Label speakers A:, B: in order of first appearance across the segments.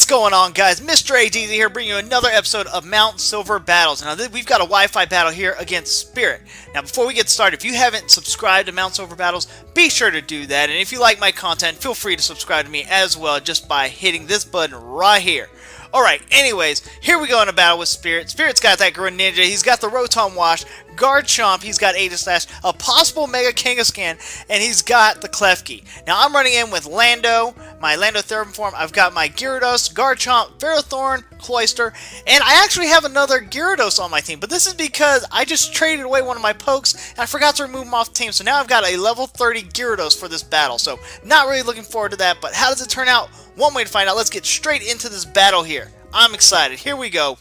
A: What's going on, guys? MrAGeezie here, bringing you another episode of Mount Silver Battles. Now, we've got a Wi-Fi battle here against Spirit. Now, before we get started, if you haven't subscribed to Mount Silver Battles, be sure to do that. And if you like my content, feel free to subscribe to me as well, just by hitting this button right here. Alright, anyways, here we go in a battle with Spirit. Spirit's got that Greninja, he's got the Rotom Wash, Garchomp, he's got Aegislash, a possible Mega Kangaskhan, and he's got the Klefki. Now I'm running in with Lando, my Lando Therapy Form, I've got my Gyarados, Garchomp, Ferrothorn, Cloyster, and I actually have another Gyarados on my team, but this is because I just traded away one of my pokes, and I forgot to remove him off the team, so now I've got a level 30 Gyarados for this battle, so not really looking forward to that, but how does it turn out? One way to find out. Let's get straight into this battle here. I'm excited. Here we go.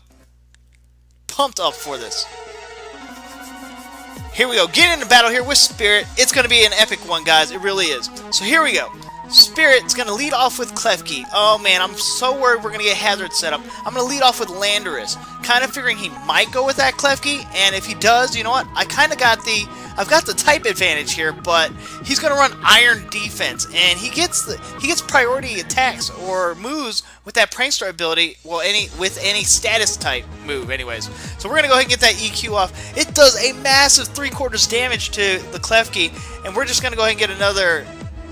A: Pumped up for this. Here we go. Get into battle here with Spirit. It's going to be an epic one, guys. It really is. So here we go. Spirit's going to lead off with Klefki. Oh man, I'm so worried we're going to get Hazard set up. I'm going to lead off with Landorus. Kind of figuring he might go with that Klefki, and if he does, you know what? I've got the type advantage here, but he's going to run Iron Defense, and he gets priority attacks or moves with that Prankster ability, well, with any status type move anyways. So we're going to go ahead and get that EQ off. It does a massive 3/4 damage to the Klefki, and we're just going to go ahead and get another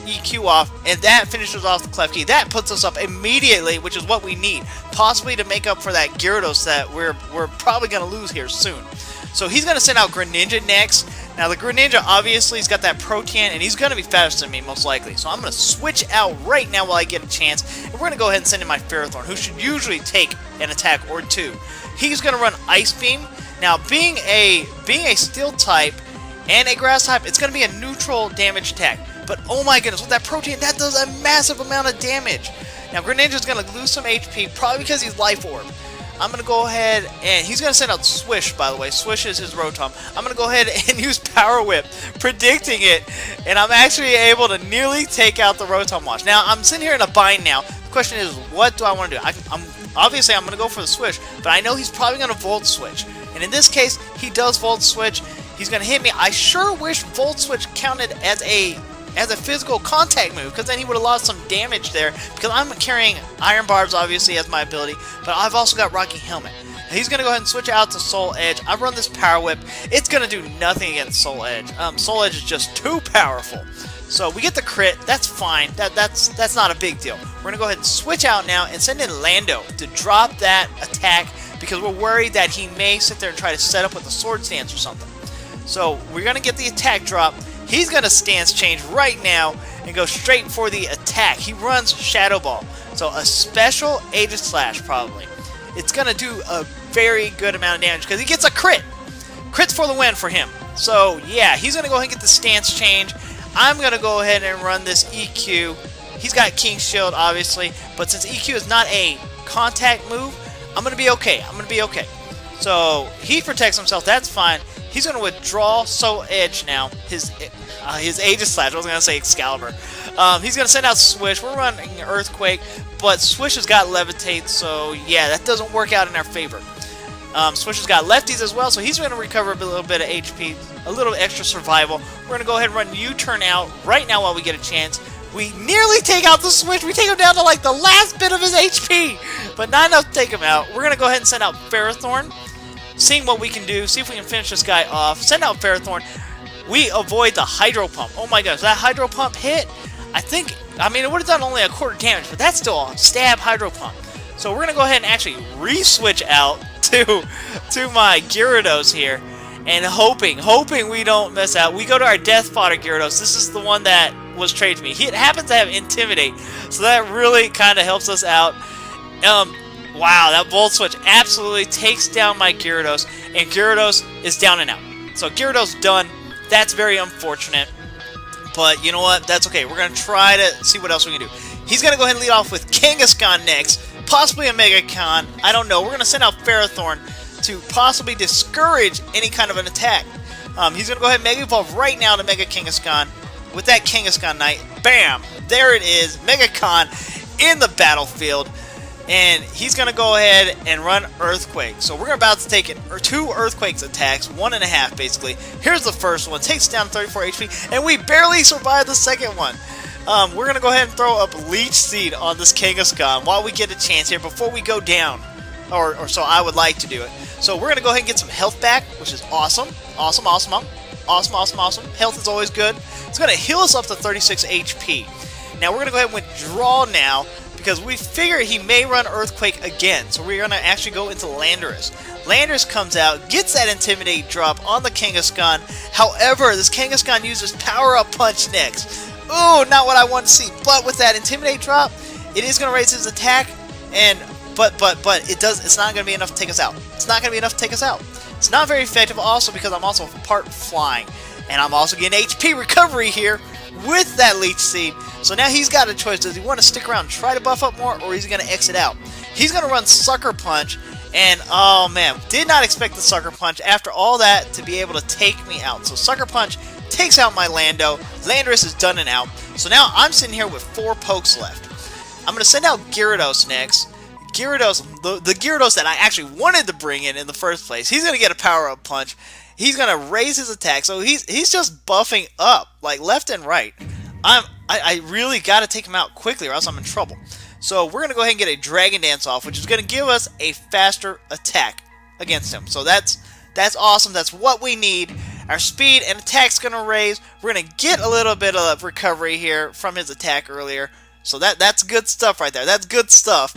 A: EQ off, and that finishes off the Klefki. That puts us up immediately, which is what we need, possibly to make up for that Gyarados that we're probably going to lose here soon. So he's going to send out Greninja next. Now the Greninja obviously has got that Protean, and he's going to be faster than me most likely. So I'm going to switch out right now while I get a chance, and we're going to go ahead and send in my Ferrothorn, who should usually take an attack or two. He's going to run Ice Beam. Now being a Steel type and a Grass type, it's going to be a neutral damage attack. But oh my goodness, with that Protean, that does a massive amount of damage. Now Greninja's going to lose some HP, probably because he's Life Orb. I'm going to go ahead, and he's going to send out Swish, by the way. Swish is his Rotom. I'm going to go ahead and use Power Whip, predicting it, and I'm actually able to nearly take out the Rotom Wash. Now, I'm sitting here in a bind now. The question is, what do I want to do? Obviously, I'm going to go for the Swish, but I know he's probably going to Volt Switch. And in this case, he does Volt Switch. He's going to hit me. I sure wish Volt Switch counted as a physical contact move, because then he would have lost some damage there, because I'm carrying Iron Barbs obviously as my ability, but I've also got Rocky Helmet. He's going to go ahead and switch out to Soul Edge. I run this Power Whip. It's going to do nothing against Soul Edge. Soul Edge is just too powerful. So we get the crit. That's fine. That's not a big deal. We're going to go ahead and switch out now and send in Lando to drop that attack, because we're worried that he may sit there and try to set up with a Sword Stance or something. So we're going to get the attack drop. He's going to stance change right now and go straight for the attack. He runs Shadow Ball. So a special Aegislash probably. It's going to do a very good amount of damage because he gets a crit. Crits for the win for him. So yeah, he's going to go ahead and get the stance change. I'm going to go ahead and run this EQ. He's got King's Shield obviously, but since EQ is not a contact move, I'm going to be okay. So he protects himself, that's fine. He's going to withdraw Soul Edge now, his Aegislash, I was going to say Excalibur. He's going to send out Swish. We're running Earthquake, but Swish has got Levitate, so yeah, that doesn't work out in our favor. Swish has got Lefties as well, so he's going to recover a little bit of HP, a little extra survival. We're going to go ahead and run U-Turn out right now while we get a chance. We nearly take out the Swish. We take him down to like the last bit of his HP, but not enough to take him out. We're going to go ahead and send out Ferrothorn. Seeing what we can do, see if we can finish this guy off. Send out Ferrothorn. We avoid the Hydro Pump. Oh my gosh, that Hydro Pump hit, I mean, it would have done only a quarter damage, but that's still a stab Hydro Pump. So we're going to go ahead and actually re-switch out to my Gyarados here, and hoping we don't miss out. We go to our Death Fodder Gyarados. This is the one that was traded to me. He happens to have Intimidate, so that really kind of helps us out. Wow, that Volt Switch absolutely takes down my Gyarados, and Gyarados is down and out. So Gyarados done. That's very unfortunate, but you know what? That's okay. We're going to try to see what else we can do. He's going to go ahead and lead off with Kangaskhan next, possibly a Mega Con. I don't know. We're going to send out Ferrothorn to possibly discourage any kind of an attack. He's going to go ahead and Mega Evolve right now to Mega Kangaskhan with that Kangaskhan Knight. Bam! There it is. Mega Con in the battlefield. And he's going to go ahead and run Earthquake. So we're about to take 2 Earthquakes attacks, 1.5 basically. Here's the first one, takes down 34 HP, and we barely survived the second one. We're going to go ahead and throw up Leech Seed on this Kangaskhan while we get a chance here before we go down. Or so I would like to do it. So we're going to go ahead and get some health back, which is awesome. Awesome. Health is always good. It's going to heal us up to 36 HP. Now we're going to go ahead and withdraw now because we figure he may run Earthquake again. So we're going to actually go into Landorus. Landorus comes out, gets that Intimidate drop on the Kangaskhan. However, this Kangaskhan uses Power Up Punch next. Ooh, not what I want to see. But with that Intimidate drop, it is going to raise his attack, and but it's not going to be enough to take us out. It's not going to be enough to take us out. It's not very effective also because I'm also part flying, and I'm also getting HP recovery here with that Leech Seed. So now he's got a choice. Does he want to stick around and try to buff up more, or is he going to exit out? He's going to run Sucker Punch, and oh man, did not expect the Sucker Punch after all that to be able to take me out. So Sucker Punch takes out my Lando. Landorus is done and out. So now I'm sitting here with 4 pokes left. I'm going to send out Gyarados next. Gyarados, the Gyarados that I actually wanted to bring in the first place. He's going to get a power-up punch. He's going to raise his attack. So he's just buffing up, like left and right. I really got to take him out quickly or else I'm in trouble. So we're going to go ahead and get a Dragon Dance off, which is going to give us a faster attack against him. So that's awesome. That's what we need. Our speed and attack's going to raise. We're going to get a little bit of recovery here from his attack earlier. So that's good stuff right there. That's good stuff.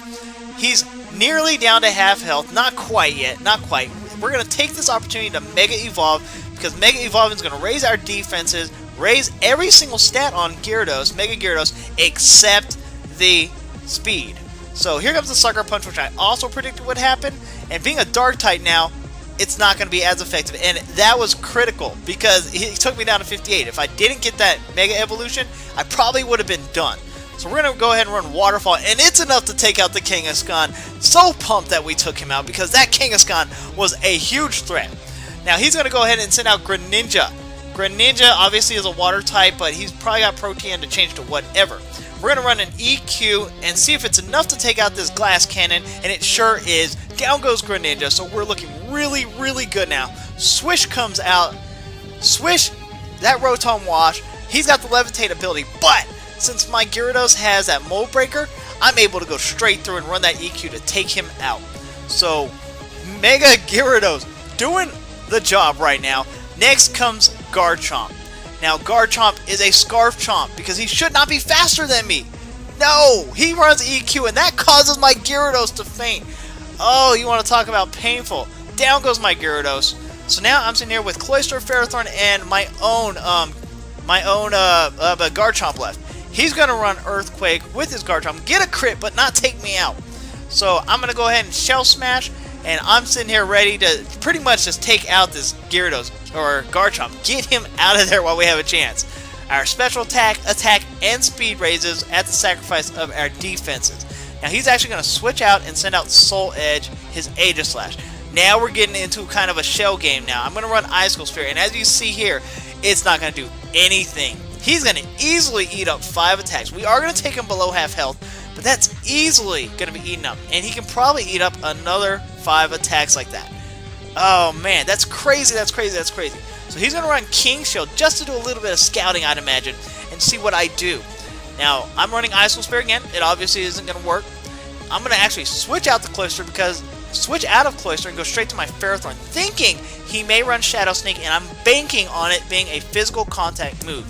A: He's nearly down to half health. Not quite yet. Not quite. We're going to take this opportunity to Mega Evolve because Mega Evolving is going to raise our defenses, raise every single stat on Gyarados, Mega Gyarados, except the speed. So here comes the Sucker Punch, which I also predicted would happen. And being a Dark type now, it's not going to be as effective. And that was critical because he took me down to 58. If I didn't get that Mega Evolution, I probably would have been done. So we're going to go ahead and run Waterfall, and it's enough to take out the Kangaskhan. So pumped that we took him out because that Kangaskhan was a huge threat. Now he's going to go ahead and send out Greninja. Greninja obviously is a water type, but he's probably got Protean to change to whatever. We're going to run an EQ and see if it's enough to take out this Glass Cannon, and it sure is. Down goes Greninja, so we're looking really, really good now. Swish comes out. Swish, that Rotom Wash, he's got the Levitate ability, but since my Gyarados has that Mold Breaker, I'm able to go straight through and run that EQ to take him out. So, Mega Gyarados doing the job right now. Next comes Garchomp. Now, Garchomp is a Scarf Chomp because he should not be faster than me. No, he runs EQ, and that causes my Gyarados to faint. Oh, you want to talk about painful. Down goes my Gyarados. So now I'm sitting here with Cloyster, Ferrothorn, and my own Garchomp left. He's going to run Earthquake with his Garchomp, get a crit, but not take me out. So I'm going to go ahead and Shell Smash, and I'm sitting here ready to pretty much just take out this Gyarados, or Garchomp. Get him out of there while we have a chance. Our special attack, and speed raises at the sacrifice of our defenses. Now he's actually going to switch out and send out Soul Edge, his Aegislash. Now we're getting into kind of a shell game now. I'm going to run Icicle Sphere, and as you see here, it's not going to do anything. He's going to easily eat up 5 attacks. We are going to take him below half health, but that's easily going to be eaten up. And he can probably eat up another 5 attacks like that. Oh man, that's crazy, that's crazy, that's crazy. So he's going to run King Shield just to do a little bit of scouting, I'd imagine, and see what I do. Now, I'm running Icicle Sphere again. It obviously isn't going to work. I'm going to actually switch out the Cloyster switch out of Cloyster and go straight to my Ferrothorn, thinking he may run Shadow Sneak, and I'm banking on it being a physical contact move.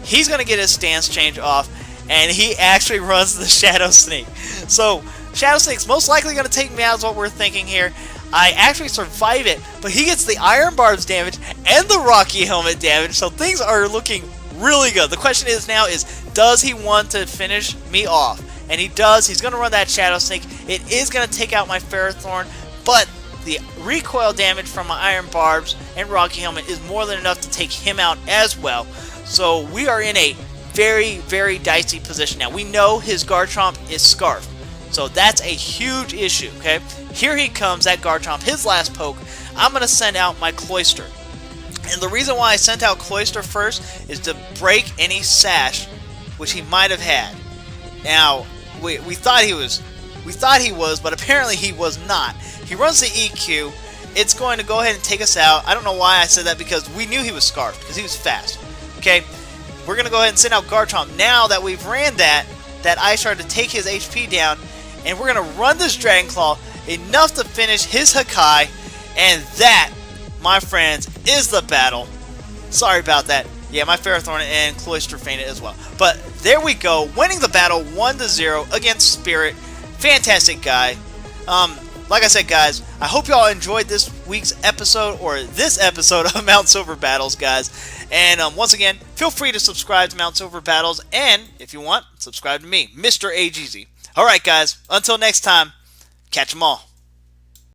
A: He's going to get his stance change off, and he actually runs the Shadow Sneak. So, Shadow Sneak's most likely going to take me out is what we're thinking here. I actually survive it, but he gets the Iron Barbs damage and the Rocky Helmet damage, so things are looking really good. The question is now is, does he want to finish me off? And he does. He's going to run that Shadow Sneak. It is going to take out my Ferrothorn, but the recoil damage from my Iron Barbs and Rocky Helmet is more than enough to take him out as well. So we are in a very, very dicey position now. We know his Garchomp is Scarf, so that's a huge issue, okay? Here he comes, that Garchomp, his last poke. I'm going to send out my Cloyster. And the reason why I sent out Cloyster first is to break any sash which he might have had. Now, we thought he was, but apparently he was not. He runs the EQ. It's going to go ahead and take us out. I don't know why I said that, because we knew he was Scarfed, because he was fast. Okay, we're going to go ahead and send out Garchomp now that we've ran that Ice Shard to take his HP down. And we're going to run this Dragon Claw enough to finish his Hakai. And that, my friends, is the battle. Sorry about that. Yeah, my Ferrothorn and Cloyster fainted as well. But there we go, winning the battle 1-0 against Spirit. Fantastic guy. Like I said, guys, I hope y'all enjoyed this week's episode, or this episode of Mount Silver Battles, guys. And once again, feel free to subscribe to Mount Silver Battles, and if you want, subscribe to me, MrAGeezie. Alright, guys, until next time, catch 'em all.